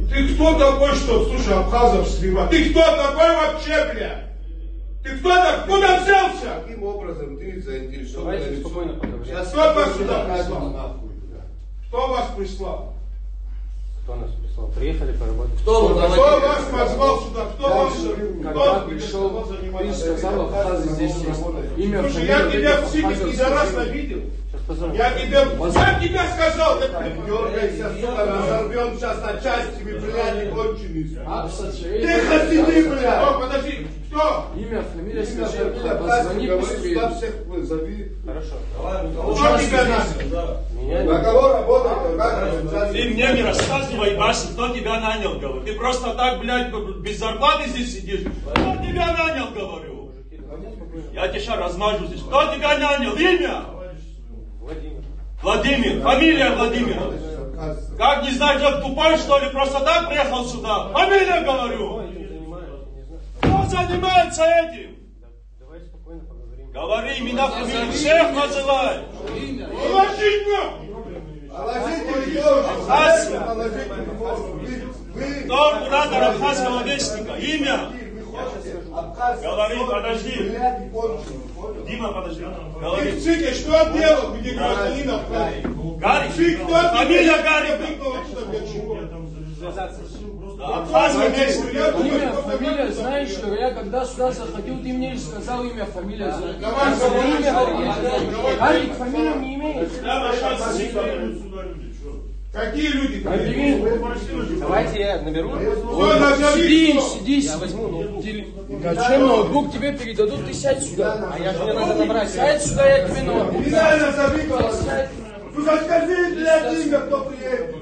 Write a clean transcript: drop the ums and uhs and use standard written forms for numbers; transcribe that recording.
Ты кто такой, что, слушай, абхазов сливать? Ты кто такой вообще, бля? Ты кто так? Куда взялся? Каким образом ты заинтересован? Давайте спокойно поговорим. Кто вас сюда прислал? Кто вас прислал? Кто нас прислал? Приехали поработать. Кто вас позвал сюда? Кто вас? Когда пришел, ты сказал, Абхазы здесь есть. Имя, слушай, я тебя в Сибири пидорасна видел. Я тебе сказал, как ты дергайся, сука, разорвем сейчас на части, вы, блядь, не конченые. Тихо сиди, блядь. О, подожди, кто? Имя, фамилия, скажи, позвони быстрее. Всех зови. Хорошо. Кто тебя нанял? Договор работает, Ты мне не рассказывай, Вася, кто тебя нанял, говорю. Ты просто так, блядь, без зарплаты здесь сидишь. Кто тебя нанял, говорю? Я тебя сейчас размажу здесь. Кто тебя нанял? Имя? Владимир. Владимир. Фамилия Владимира. Как, не знаешь, что тупой, что ли? Просто так приехал сюда? Фамилия, говорю. Кто занимается этим? Давай спокойно поговорим. Говори, меня фамилию всех называй. Положить Кто куратор Абхазского вестника? Имя? Говори, подожди. Дима, подожди. Говори. Ты, Цыки, что делал, где гражданин Абхазии? Гарри. Ты кто? Фамилия Гарри. Для чего? Абхазский вестник. Имя, фамилия, знаешь, что я когда сюда заходил, ты мне сказал имя, фамилия. Давай, Имя, Гарик, фамилию не имеешь. Какие люди? Давайте я наберу. Назови, кто? Сиди, я возьму. Зачем ноутбук тебе передадут, ты сядь сюда. А я же мне надо набрать. Сядь сюда, я тебе ноутбук. Назови, кто? Ну, скажи, блядь, имя, кто приедет.